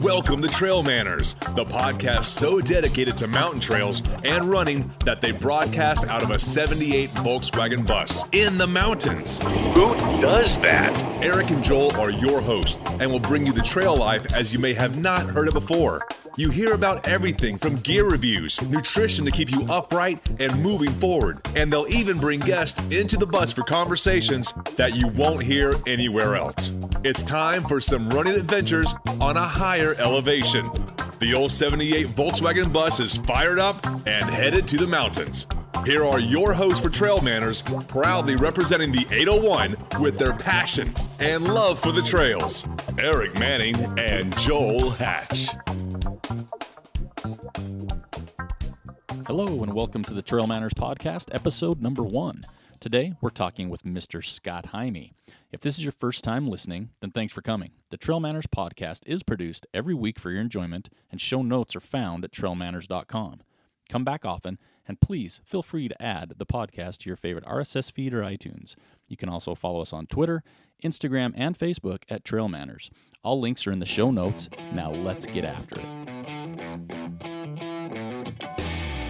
Welcome to TrailManners, the podcast so dedicated to mountain trails and running that they broadcast out of a 78 Volkswagen bus in the mountains. Who does that? Eric and Joel are your hosts and will bring you the trail life as you may have not heard it before. You hear about everything from gear reviews, nutrition to keep you upright and moving forward, and they'll even bring guests into the bus for conversations that you won't hear anywhere else. It's time for some running adventures on a higher elevation. The old 78 Volkswagen bus is fired up and headed to the mountains. Here are your hosts for TrailManners, proudly representing the 801 with their passion and love for the trails, Eric Manning and Joel Hatch. Hello and welcome to the TrailManners podcast, episode number 1. Today, we're talking with Mr. Scott Jaime. If this is your first time listening, then thanks for coming. The TrailManners podcast is produced every week for your enjoyment, and show notes are found at trailmanners.com. Come back often, and please feel free to add the podcast to your favorite RSS feed or iTunes. You can also follow us on Twitter, Instagram, and Facebook at TrailManners. All links are in the show notes. Now let's get after it.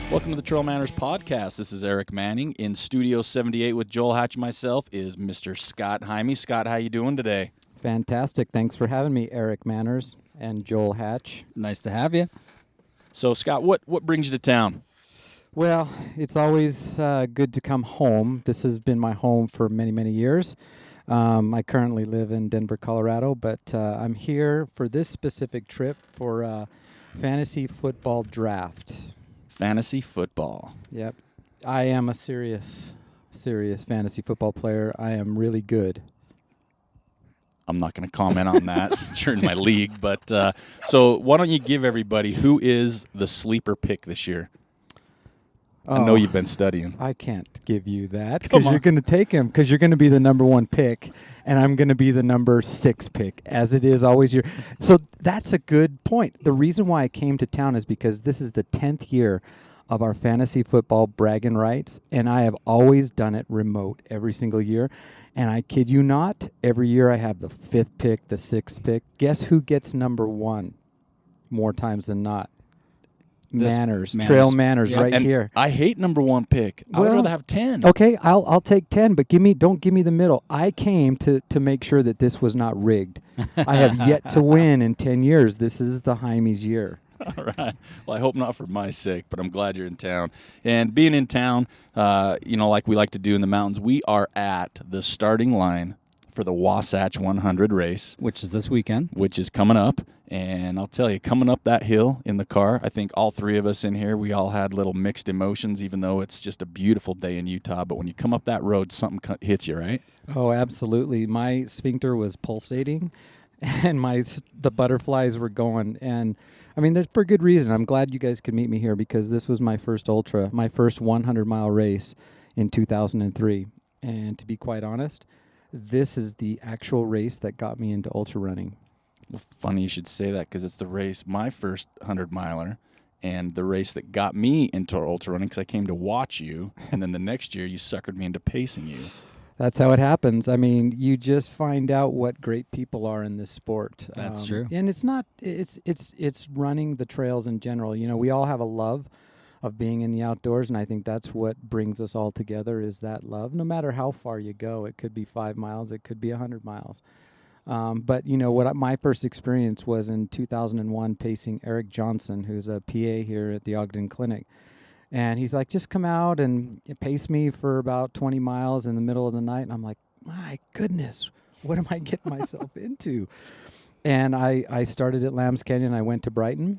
Welcome to the TrailManners podcast. This is Eric Manning. In Studio 78 with Joel Hatch and myself is Mr. Scott Jaime. Scott, how you doing today? Fantastic. Thanks for having me, Eric Manners and Joel Hatch. Nice to have you. So, Scott, what brings you to town? Well, it's always good to come home. This has been my home for many, many years. I currently live in Denver, Colorado, but I'm here for this specific trip for a fantasy football draft. Fantasy football. Yep. I am a serious fantasy football player. I am really good. I'm not going to comment on that during my league, but so why don't you give everybody who is the sleeper pick this year? I know you've been studying. I can't give you that because you're going to take him because you're going to be the number 1 pick, and I'm going to be the number 6 pick, as it is always your. So that's a good point. The reason why I came to town is because this is the 10th year of our fantasy football bragging rights, and I have always done it remote every single year. And I kid you not, every year I have the 5th pick, the 6th pick. Guess who gets number 1 more times than not? TrailManners, yeah, right here. I hate number 1 pick. I would rather have 10. Okay, I'll take 10, but don't give me the middle. I came to make sure that this was not rigged. I have yet to win in 10 years. This is the Jaime's year. All right. Well, I hope not for my sake, but I'm glad you're in town. And being in town, like we like to do in the mountains, we are at the starting line for the Wasatch 100 race. Which is this weekend. Which is coming up. And I'll tell you, coming up that hill in the car, I think all 3 of us in here, we all had little mixed emotions, even though it's just a beautiful day in Utah. But when you come up that road, something hits you, right? Oh, absolutely. My sphincter was pulsating, and the butterflies were going. And, I mean, there's for good reason. I'm glad you guys could meet me here because this was my first ultra, my first 100-mile race in 2003. And to be quite honest, this is the actual race that got me into ultra running. Well, funny you should say that because it's the race, my first 100-miler, and the race that got me into ultra running because I came to watch you, and then the next year you suckered me into pacing you. That's how it happens. I mean, you just find out what great people are in this sport. That's true. And it's not. It's running the trails in general. You know, we all have a love of being in the outdoors, and I think that's what brings us all together is that love. No matter how far you go, it could be 5 miles, it could be 100 miles. But, you know, my first experience was in 2001 pacing Eric Johnson, who's a PA here at the Ogden Clinic. And he's like, just come out and pace me for about 20 miles in the middle of the night. And I'm like, my goodness, what am I getting myself into? And I started at Lambs Canyon. I went to Brighton.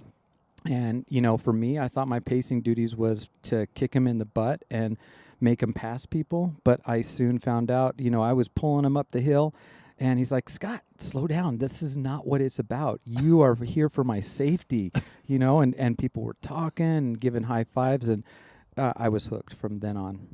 And, you know, for me, I thought my pacing duties was to kick him in the butt and make him pass people. But I soon found out, you know, I was pulling him up the hill. And he's like, Scott, slow down. This is not what it's about. You are here for my safety, you know, and people were talking and giving high fives, and I was hooked from then on.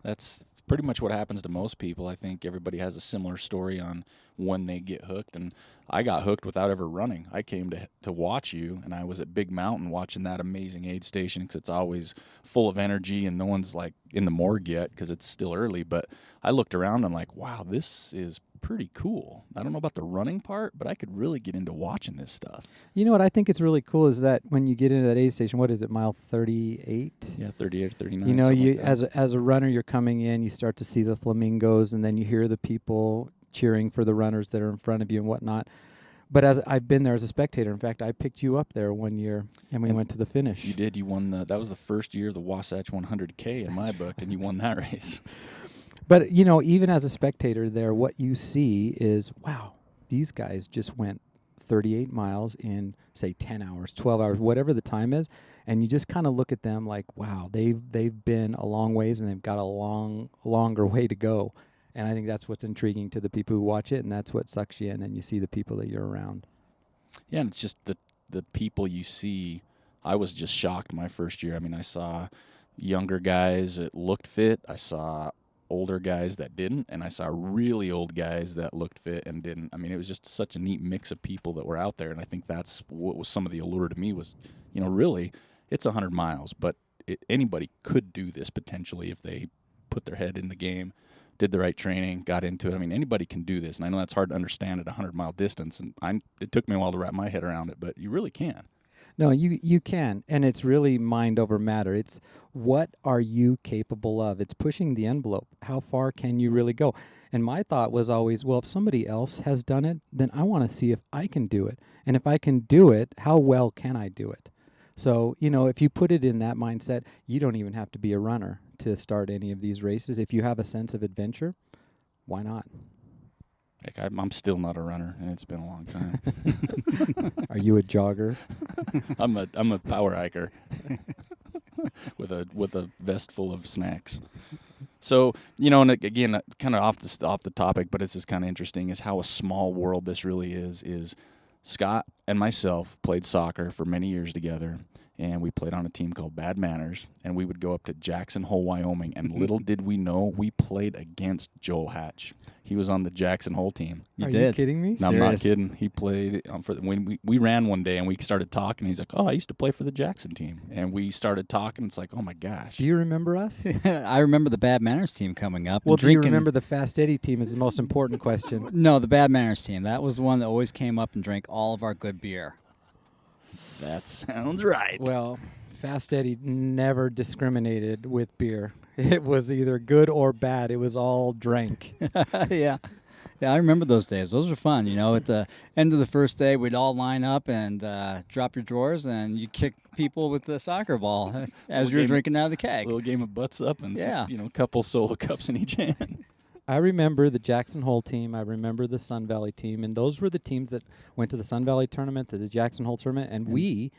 That's pretty much what happens to most people. I think everybody has a similar story on when they get hooked, and I got hooked without ever running. I came to watch you, and I was at Big Mountain watching that amazing aid station because it's always full of energy, and no one's like in the morgue yet because it's still early. But I looked around, and I'm like, wow, this is pretty cool. I don't know about the running part, but I could really get into watching this stuff. You know what I think it's really cool is that when you get into that aid station, what is it, mile 38? Yeah, 38 or 39. You know, something you like that. as a runner, you're coming in, you start to see the flamingos, and then you hear the people cheering for the runners that are in front of you and whatnot. But as I've been there as a spectator, in fact, I picked you up there one year, and we went to the finish. You did. You won that was the first year of the Wasatch 100K in my book, and you won that race. But, you know, even as a spectator there, what you see is, wow, these guys just went 38 miles in, say, 10 hours, 12 hours, whatever the time is. And you just kind of look at them like, wow, they've been a long ways, and they've got a longer way to go. And I think that's what's intriguing to the people who watch it, and that's what sucks you in, and you see the people that you're around. Yeah, and it's just the people you see. I was just shocked my first year. I mean, I saw younger guys that looked fit. I saw older guys that didn't, and I saw really old guys that looked fit and didn't. I mean, it was just such a neat mix of people that were out there, and I think that's what was some of the allure to me was, you know, really, it's 100 miles, but anybody could do this potentially if they put their head in the game, did the right training, got into it. I mean, anybody can do this, and I know that's hard to understand at a 100-mile distance, and it took me a while to wrap my head around it, but you really can. No, you can, and it's really mind over matter. It's what are you capable of? It's pushing the envelope. How far can you really go? And my thought was always, well, if somebody else has done it, then I want to see if I can do it. And if I can do it, how well can I do it? So, you know, if you put it in that mindset, you don't even have to be a runner to start any of these races. If you have a sense of adventure, why not? Like I'm still not a runner, and it's been a long time. Are you a jogger? I'm a power hiker with a vest full of snacks. So, you know, and again, kind of off the topic, but it's just kind of interesting is how a small world this really is. Is Scott and myself played soccer for many years together, and we played on a team called Bad Manners, and we would go up to Jackson Hole, Wyoming, and little did we know we played against Joel Hatch. He was on the Jackson Hole team. Are you kidding me? No, I'm not kidding. He played when we ran one day, and we started talking. He's like, "Oh, I used to play for the Jackson team," and we started talking. It's like, "Oh my gosh!" Do you remember us? I remember the Bad Manners team coming up. Well, and do you drinking. remember the Fast Eddie team is the most important question. No, the Bad Manners team. That was the one that always came up and drank all of our good beer. That sounds right. Well, Fast Eddie never discriminated with beer. It was either good or bad. It was all drank. Yeah. Yeah, I remember those days. Those were fun. You know, at the end of the first day, we'd all line up and drop your drawers, and you kick people with the soccer ball as you were drinking out of the keg. Little game of butts up and Yeah. a couple solo cups in each hand. I remember the Jackson Hole team. I remember the Sun Valley team. And those were the teams that went to the Sun Valley tournament, to the Jackson Hole tournament. And we,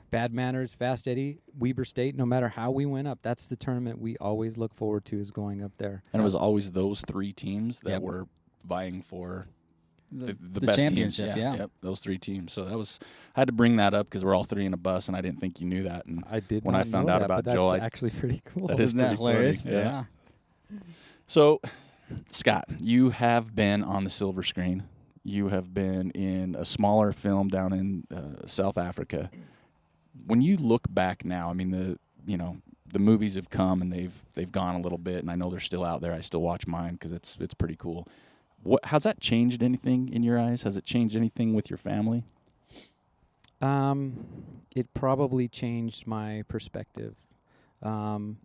Bad Manners, Fast Eddie, Weber State, no matter how we went up, that's the tournament we always look forward to, is going up there. And it was always those three teams that Yep. were vying for the the best teams. championship, yeah. Yep, those three teams. So I had to bring that up because we're all three in a bus, and I didn't think you knew that. And I did when not I found know out that, about but that's Joel, actually pretty cool. that is Isn't that pretty hilarious? funny. Yeah. So, Scott, you have been on the silver screen. You have been in a smaller film down in South Africa. When you look back now, I mean, the movies have come and they've gone a little bit, and I know they're still out there. I still watch mine because it's pretty cool. Has that changed anything in your eyes? Has it changed anything with your family? It probably changed my perspective. And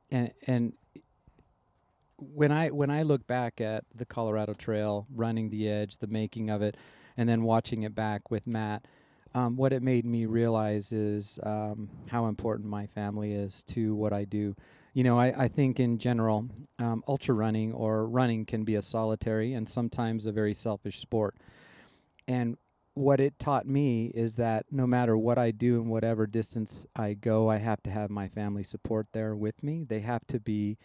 when I look back at the Colorado Trail, running the edge, the making of it, and then watching it back with Matt, what it made me realize is how important my family is to what I do. You know, I think in general, ultra running or running can be a solitary and sometimes a very selfish sport. And what it taught me is that no matter what I do and whatever distance I go, I have to have my family support there with me. They have to be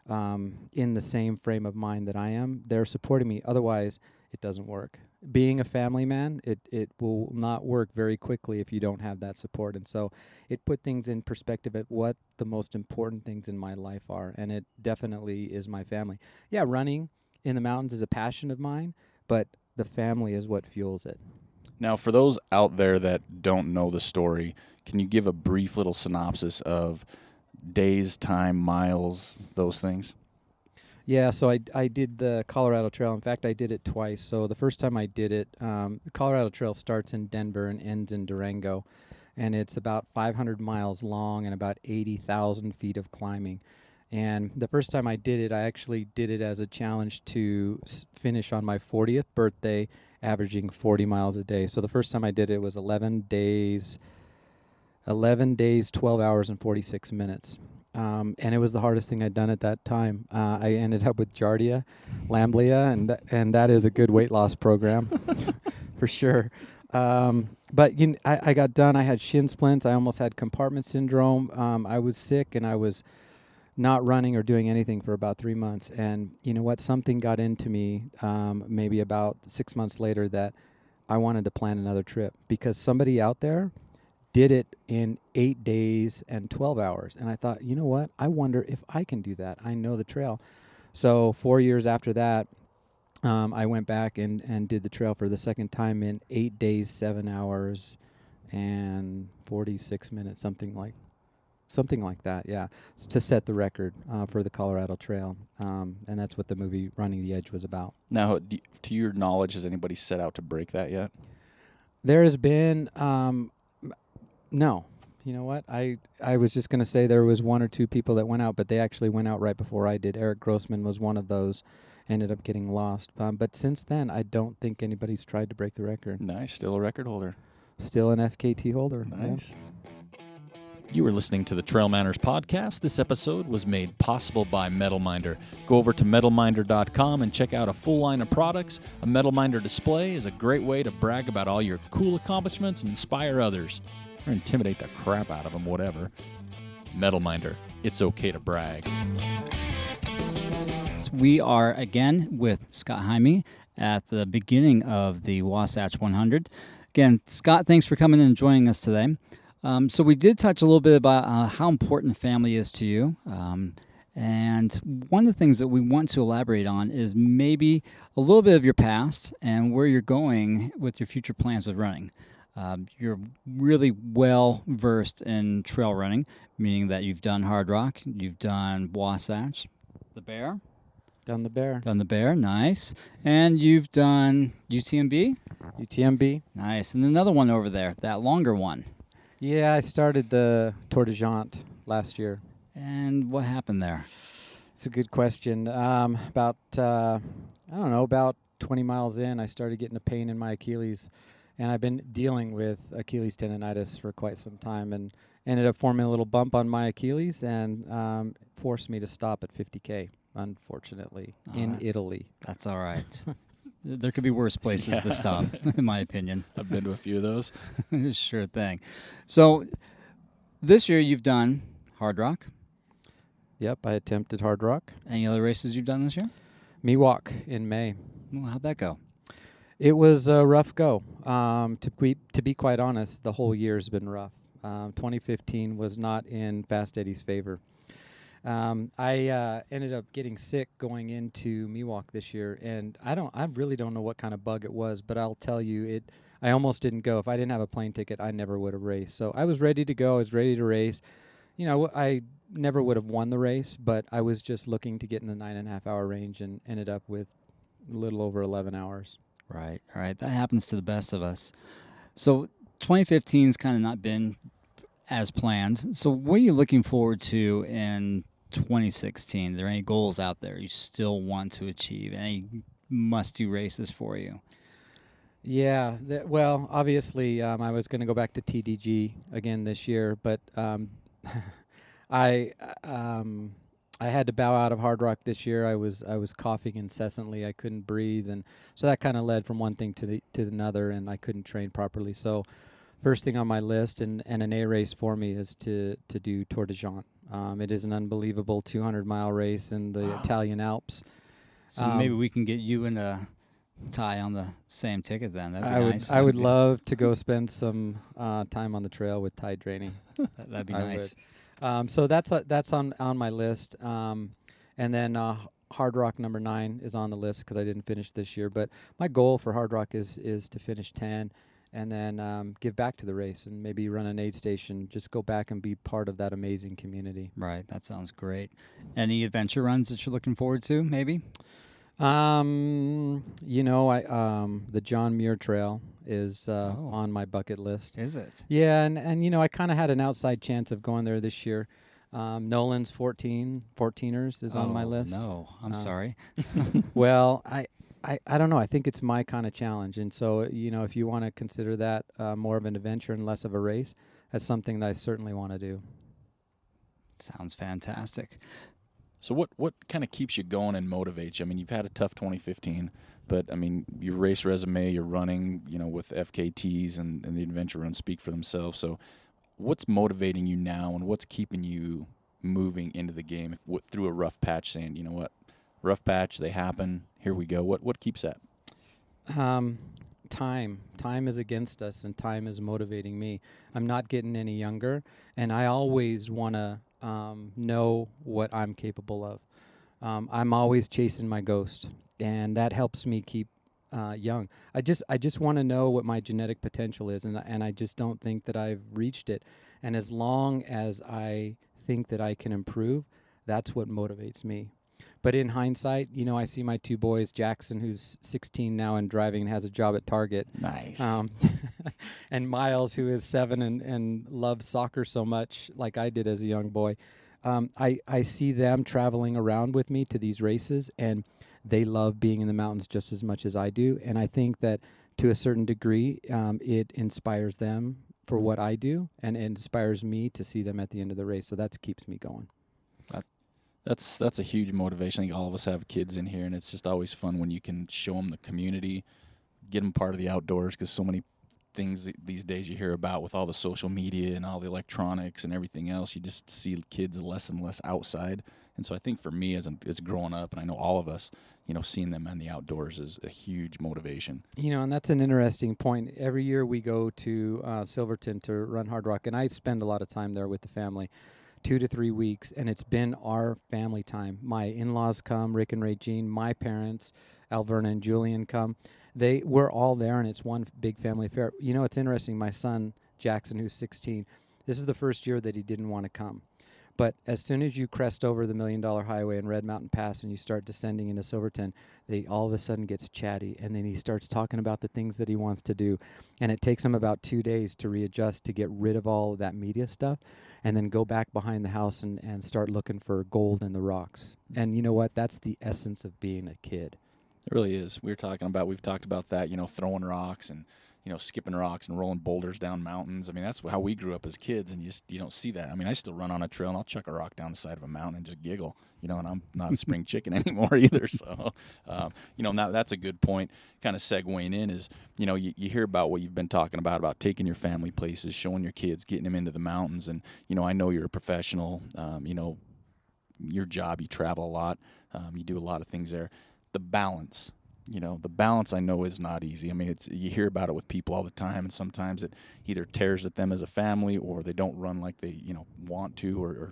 in the same frame of mind that I am. They're supporting me. Otherwise, it doesn't work. Being a family man, it will not work very quickly if you don't have that support. And so it put things in perspective at what the most important things in my life are, and it definitely is my family. Yeah, running in the mountains is a passion of mine, but the family is what fuels it. Now, for those out there that don't know the story, can you give a brief little synopsis of days, time, miles, those things? Yeah, so I did the Colorado Trail. In fact, I did it twice. So the first time I did it, the Colorado Trail starts in Denver and ends in Durango, and it's about 500 miles long and about 80,000 feet of climbing. And the first time I did it, I actually did it as a challenge to finish on my 40th birthday, averaging 40 miles a day. So the first time I did it was 11 days, 12 hours, and 46 minutes. And it was the hardest thing I'd done at that time. I ended up with Giardia, Lamblia, and that is a good weight loss program for sure. But I got done. I had shin splints. I almost had compartment syndrome. I was sick, and I was not running or doing anything for about 3 months. And you know what? Something got into me maybe about 6 months later that I wanted to plan another trip because somebody out there did it in 8 days and 12 hours. And I thought, you know what? I wonder if I can do that. I know the trail. So 4 years after that, I went back and did the trail for the second time in 8 days, 7 hours, and 46 minutes, something like that, yeah, to set the record for the Colorado Trail. And that's what the movie Running the Edge was about. Now, to your knowledge, has anybody set out to break that yet? There has been, no. You know what? I was just going to say there was 1 or 2 people that went out, but they actually went out right before I did. Eric Grossman was one of those, ended up getting lost. But since then, I don't think anybody's tried to break the record. Nice. Still a record holder. Still an FKT holder. Nice. Yeah. You were listening to the TrailManners podcast. This episode was made possible by Metal Minder. Go over to metalminder.com and check out a full line of products. A Metal Minder display is a great way to brag about all your cool accomplishments and inspire others. Or intimidate the crap out of them, whatever. Metal Minder. It's okay to brag. We are again with Scott Jaime at the beginning of the Wasatch 100. Again, Scott, thanks for coming and joining us today. So we did touch a little bit about how important family is to you. And one of the things that we want to elaborate on is maybe a little bit of your past and where you're going with your future plans with running. You're really well versed in trail running, meaning that you've done Hard Rock, you've done Wasatch, the Bear. Done the Bear. Done the Bear, nice. And you've done UTMB? UTMB. Nice. And another one over there, that longer one. Yeah, I started the Tour de Jante last year. And what happened there? It's a good question. About 20 miles in, I started getting a pain in my Achilles. And I've been dealing with Achilles tendonitis for quite some time and ended up forming a little bump on my Achilles and forced me to stop at 50K, unfortunately, in Italy. That's all right. There could be worse places to stop, in my opinion. I've been to a few of those. Sure thing. So this year you've done Hard Rock. Yep, I attempted Hard Rock. Any other races you've done this year? Miwok in May. Well, how'd that go? It was a rough go. To be quite honest, the whole year has been rough. 2015 was not in Fast Eddie's favor. I ended up getting sick going into Miwok this year, and I really don't know what kind of bug it was, but I'll tell you, I almost didn't go. If I didn't have a plane ticket, I never would have raced. So I was ready to go. I was ready to race. You know, I never would have won the race, but I was just looking to get in the 9.5 hour range and ended up with a little over 11 hours. Right. All right. That happens to the best of us. So 2015's kind of not been as planned. So what are you looking forward to in 2016? Are there any goals out there you still want to achieve? Any must-do races for you? Yeah. Well, obviously, I was going to go back to TDG again this year, but I had to bow out of Hard Rock this year. I was coughing incessantly. I couldn't breathe, and so that kind of led from one thing to another, and I couldn't train properly. So first thing on my list and an A race for me is to do Tour de Jante. It is an unbelievable 200-mile race in the Italian Alps. So maybe we can get you and a Ty on the same ticket then. That'd be nice. I would love to go spend some time on the trail with Ty Draney. That'd be nice. So that's on my list. And then Hard Rock number 9 is on the list because I didn't finish this year. But my goal for Hard Rock is to finish 10 and then give back to the race and maybe run an aid station. Just go back and be part of that amazing community. Right. That sounds great. Any adventure runs that you're looking forward to, maybe? The John Muir Trail is on my bucket list. Is it? Yeah, and I kind of had an outside chance of going there this year. Nolan's 14ers is on my list. No, I'm sorry. Well, I don't know. I think it's my kind of challenge. And so, if you want to consider that more of an adventure and less of a race, that's something that I certainly want to do. Sounds fantastic. So what kind of keeps you going and motivates you? I mean, you've had a tough 2015, but, I mean, your race resume, you're running, with FKTs and the adventure runs speak for themselves. So what's motivating you now, and what's keeping you moving into the game through a rough patch, saying, you know what, rough patch, they happen, here we go. What keeps that? Time is against us, and time is motivating me. I'm not getting any younger, and I always want to know what I'm capable of. I'm always chasing my ghost, and that helps me keep young. I just want to know what my genetic potential is, and I just don't think that I've reached it. And as long as I think that I can improve, that's what motivates me. But in hindsight, I see my two boys, Jackson, who's 16 now and driving and has a job at Target. Nice. And Miles, who is 7 and loves soccer so much, like I did as a young boy. I see them traveling around with me to these races, and they love being in the mountains just as much as I do. And I think that to a certain degree, it inspires them for what I do, and it inspires me to see them at the end of the race. So that keeps me going. That's a huge motivation. I think all of us have kids in here, and it's just always fun when you can show them the community, get them part of the outdoors, because so many things these days you hear about with all the social media and all the electronics and everything else, you just see kids less and less outside. And so I think for me as growing up, and I know all of us, seeing them in the outdoors is a huge motivation. And that's an interesting point. Every year we go to Silverton to run Hard Rock, and I spend a lot of time there with the family. 2 to 3 weeks, and it's been our family time. My in-laws come, Rick and Ray Jean, my parents, Alverna and Julian come. We're all there, and it's one big family affair. It's interesting. My son, Jackson, who's 16, this is the first year that he didn't want to come. But as soon as you crest over the $1 Million Highway in Red Mountain Pass and you start descending into Silverton, he all of a sudden gets chatty, and then he starts talking about the things that he wants to do. And it takes him about 2 days to readjust, to get rid of all of that media stuff, and then go back behind the house and start looking for gold in the rocks. And you know what? That's the essence of being a kid. It really is. We've talked about that, throwing rocks and, skipping rocks and rolling boulders down mountains. I mean, that's how we grew up as kids, and you don't see that. I mean, I still run on a trail, and I'll chuck a rock down the side of a mountain and just giggle, and I'm not a spring chicken anymore either. So, now that's a good point. Kind of segueing in is, you hear about what you've been talking about taking your family places, showing your kids, getting them into the mountains. And, I know you're a professional, your job, you travel a lot, you do a lot of things there. The balance I know is not easy. I mean, you hear about it with people all the time, and sometimes it either tears at them as a family, or they don't run like they, want to, or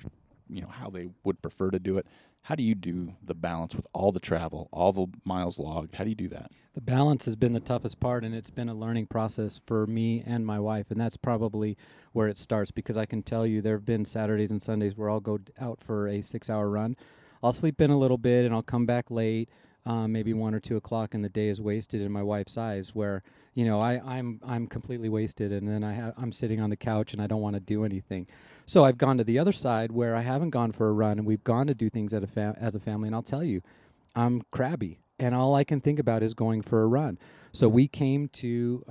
how they would prefer to do it. How do you do the balance with all the travel, all the miles logged? How do you do that? The balance has been the toughest part, and it's been a learning process for me and my wife, and that's probably where it starts, because I can tell you there have been Saturdays and Sundays where I'll go out for a 6-hour run. I'll sleep in a little bit, and I'll come back late. Maybe 1 or 2 o'clock, and the day is wasted in my wife's eyes, where I'm completely wasted, and then I'm sitting on the couch and I don't want to do anything. So I've gone to the other side where I haven't gone for a run, and we've gone to do things as a family. And I'll tell you, I'm crabby, and all I can think about is going for a run. So we came to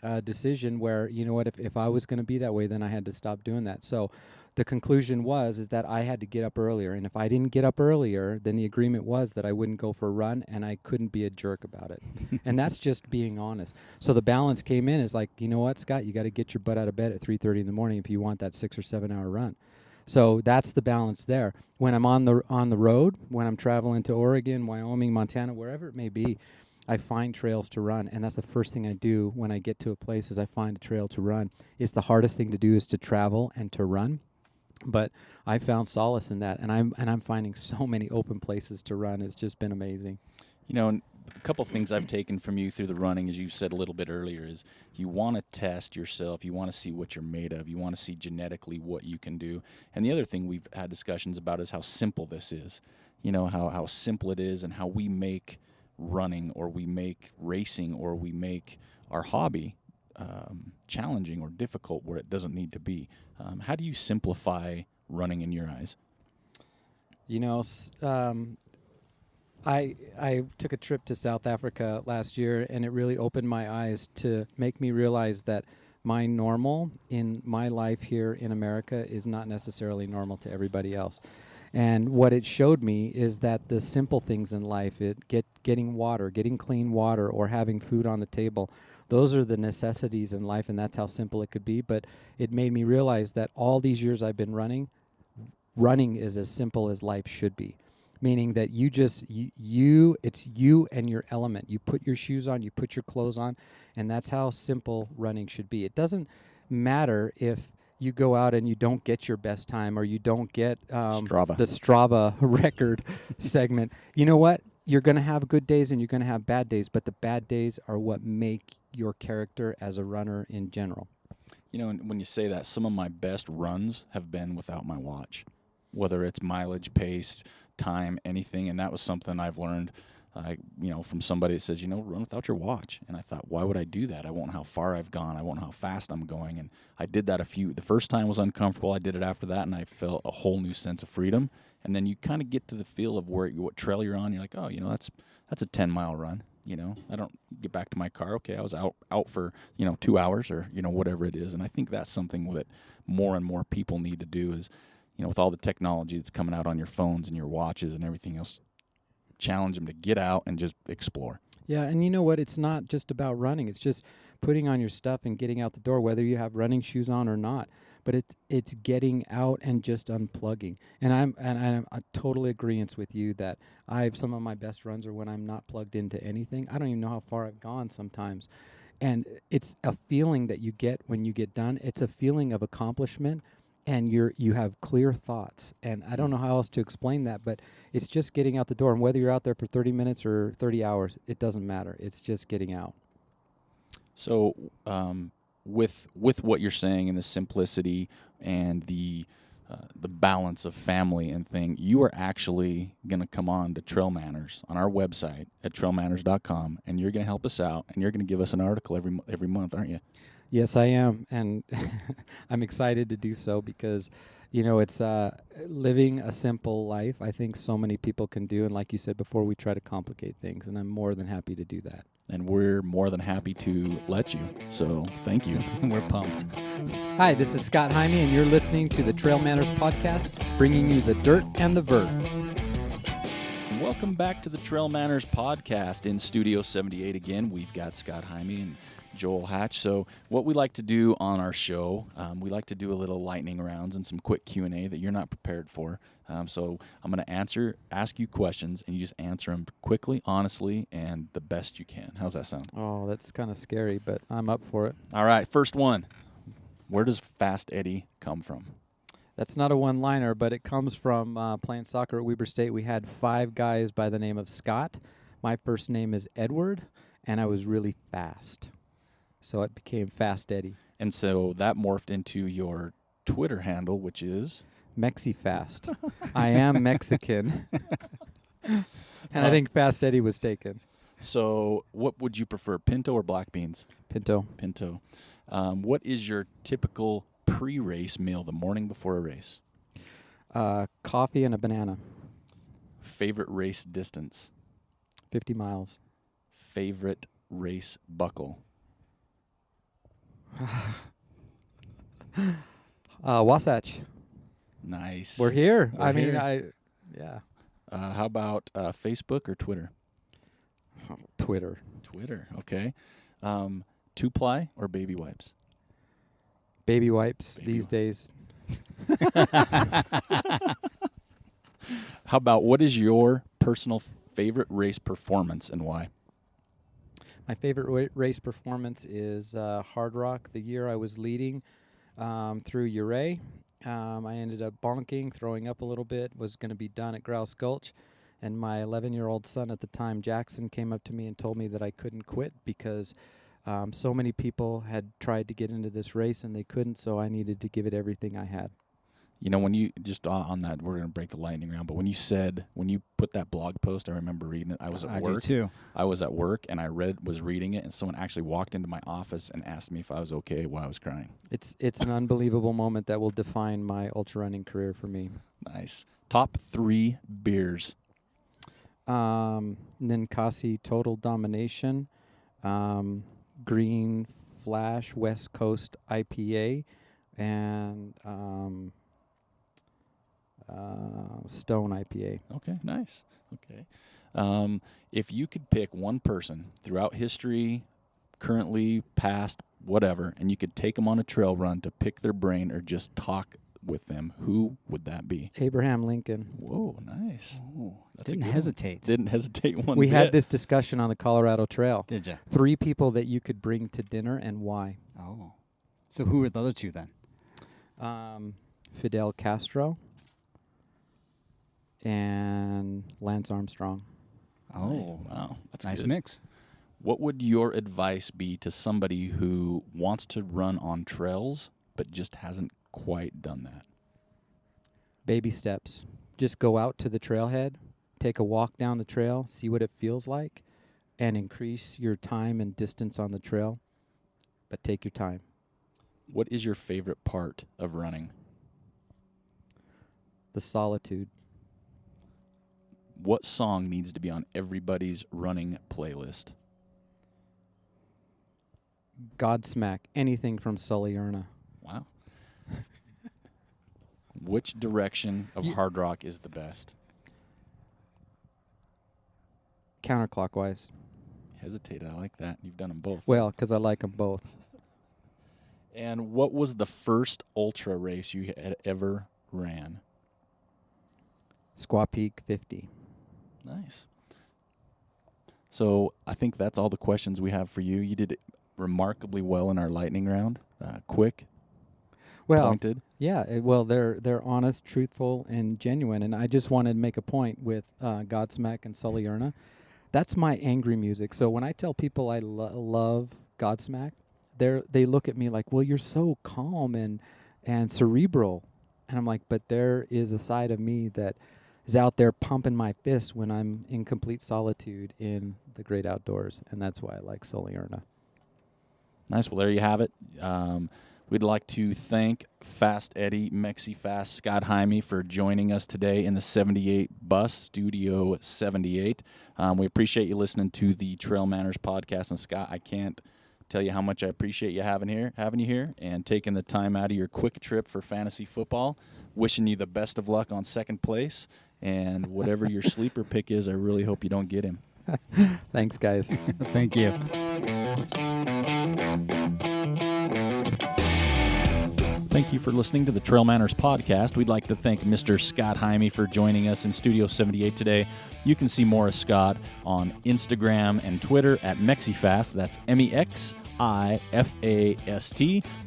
a decision where, if I was going to be that way, then I had to stop doing that. So the conclusion is that I had to get up earlier. And if I didn't get up earlier, then the agreement was that I wouldn't go for a run, and I couldn't be a jerk about it. And that's just being honest. So the balance came in is like, you know what, Scott, you got to get your butt out of bed at 3:30 in the morning if you want that 6 or 7 hour run. So that's the balance there. When I'm on the road, when I'm traveling to Oregon, Wyoming, Montana, wherever it may be, I find trails to run, and that's the first thing I do when I get to a place is I find a trail to run. It's the hardest thing to do is to travel and to run. But I found solace in that, and I'm finding so many open places to run. It's just been amazing. a couple things I've taken from you through the running, as you said a little bit earlier, is you want to test yourself. You want to see what you're made of. You want to see genetically what you can do. And the other thing we've had discussions about is how simple this is. You know, how simple it is and how we make running or we make racing or we make our hobby challenging or difficult where it doesn't need to be. How do you simplify running in your eyes? You know, I took a trip to South Africa last year, and it really opened my eyes to make me realize that my normal in my life here in America is not necessarily normal to everybody else. And what it showed me is that the simple things in life, getting water, getting clean water, or having food on the table, those are the necessities in life, and that's how simple it could be. But it made me realize that all these years I've been running is as simple as life should be. Meaning that it's you and your element. You put your shoes on, you put your clothes on, and that's how simple running should be. It doesn't matter if you go out and you don't get your best time or you don't get the Strava record segment. You know what? You're going to have good days and you're going to have bad days, but the bad days are what make your character as a runner in general. You know, and when you say that, some of my best runs have been without my watch, whether it's mileage, pace, time, anything. And that was something I've learned, from somebody that says, run without your watch. And I thought, why would I do that? I won't know how far I've gone. I won't know how fast I'm going. And I did that the first time was uncomfortable. I did it after that, and I felt a whole new sense of freedom. And then you kind of get to the feel of what trail you're on. You're like, oh, that's a 10-mile run. I don't get back to my car. Okay, I was out for, 2 hours or, whatever it is. And I think that's something that more and more people need to do is, with all the technology that's coming out on your phones and your watches and everything else, challenge them to get out and just explore. Yeah, and you know what? It's not just about running. It's just putting on your stuff and getting out the door, whether you have running shoes on or not. But it's getting out and just unplugging. And I'm totally agreeance with you that some of my best runs are when I'm not plugged into anything. I don't even know how far I've gone sometimes. And it's a feeling that you get when you get done. It's a feeling of accomplishment. And you have clear thoughts. And I don't know how else to explain that, but it's just getting out the door. And whether you're out there for 30 minutes or 30 hours, it doesn't matter. It's just getting out. So with what you're saying and the simplicity and the balance of family and thing, you are actually going to come on to TrailManners on our website at trailmanners.com, and you're going to help us out, and you're going to give us an article every month, aren't you? Yes, I am, and I'm excited to do so because, it's living a simple life. I think so many people can do, and like you said before, we try to complicate things, and I'm more than happy to do that. And we're more than happy to let you, so thank you. We're pumped. Hi, this is Scott Jaime, and you're listening to the TrailManners podcast, bringing you the dirt and the vert. Welcome back to the TrailManners podcast. In Studio 78 again, we've got Scott Jaime and Joel Hatch. So what we like to do on our show, we like to do a little lightning rounds and some quick Q&A that you're not prepared for. So I'm going to ask you questions, and you just answer them quickly, honestly, and the best you can. How's that sound? Oh, that's kind of scary, but I'm up for it. All right, first one. Where does Fast Eddie come from? That's not a one-liner, but it comes from playing soccer at Weber State. We had 5 guys by the name of Scott. My first name is Edward, and I was really fast. So it became Fast Eddie. And so that morphed into your Twitter handle, which is? MexiFast. I am Mexican. And I think Fast Eddie was taken. So what would you prefer, pinto or black beans? Pinto. Pinto. What is your typical pre-race meal the morning before a race? Coffee and a banana. Favorite race distance? 50 miles. Favorite race buckle? Wasatch. Nice. We're here. Yeah. How about Facebook or Twitter? Twitter. Twitter, okay. 2-ply or baby wipes? Baby wipes these days. How about what is your personal favorite race performance and why? My favorite race performance is Hard Rock. The year I was leading through Uray, I ended up bonking, throwing up a little bit, was going to be done at Grouse Gulch, And my 11-year-old son at the time, Jackson, came up to me and told me that I couldn't quit because so many people had tried to get into this race and they couldn't, so I needed to give it everything I had. You know, when you just on that, we're going to break the lightning round. But when you put that blog post, I remember reading it. I was at work. I do too. I was at work and I was reading it, and someone actually walked into my office and asked me if I was okay while I was crying. It's an unbelievable moment that will define my ultra running career for me. Nice. Top 3 beers. Ninkasi Total Domination, Green Flash West Coast IPA, and Stone IPA. Okay, nice. Okay. If you could pick one person throughout history, currently, past, whatever, and you could take them on a trail run to pick their brain or just talk with them, who would that be? Abraham Lincoln. Whoa, nice. Ooh, That's didn't a good hesitate. One. Didn't hesitate one We bit. had this discussion on the Colorado Trail. Did you? 3 people that you could bring to dinner and why. Oh. So who were the other 2 then? Fidel Castro and Lance Armstrong. Oh, wow. That's nice good. mix. What would your advice be to somebody who wants to run on trails but just hasn't quite done that? Baby steps. Just go out to the trailhead, take a walk down the trail, see what it feels like, and increase your time and distance on the trail, but take your time. What is your favorite part of running? The solitude. What song needs to be on everybody's running playlist? Godsmack. Anything from Sully Erna. Wow. Which direction of hard rock is the best? Counterclockwise. Hesitated. I like that. You've done them both. Well, because I like them both. And what was the first ultra race you had ever ran? Squaw Peak 50. Nice. So I think that's all the questions we have for you. You did remarkably well in our lightning round. Quick, pointed. Yeah. They're honest, truthful, and genuine. And I just wanted to make a point with Godsmack and Sully Erna. That's my angry music. So when I tell people I love Godsmack, they look at me like, well, you're so calm and cerebral. And I'm like, but there is a side of me that is out there pumping my fists when I'm in complete solitude in the great outdoors. And that's why I like Sully Erna. Nice. Well, there you have it. We'd like to thank Fast Eddie, Mexi Fast, Scott Jaime for joining us today in the 78 bus, Studio 78. We appreciate you listening to the Trail Manners podcast. And Scott, I can't tell you how much I appreciate you having you here and taking the time out of your quick trip for fantasy football. Wishing you the best of luck on second place. And whatever your sleeper pick is, I really hope you don't get him. Thanks, guys. Thank you. Thank you for listening to the Trail Manners podcast. We'd like to thank Mr. Scott Jaime for joining us in Studio 78 today. You can see more of Scott on Instagram and Twitter at MexiFast. That's MEXIFAST.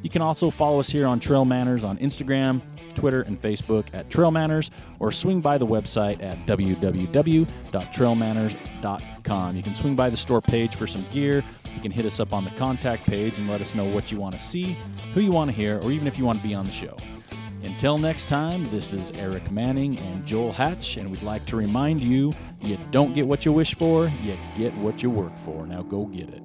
You can also follow us here on Trail Manners on Instagram, Twitter, and Facebook at Trail Manners, or swing by the website at www.trailmanners.com. You can swing by the store page for some gear. You can hit us up on the contact page and let us know what you want to see, who you want to hear, or even if you want to be on the show. Until next time, this is Eric Manning and Joel Hatch, and we'd like to remind you, you don't get what you wish for, you get what you work for. Now go get it.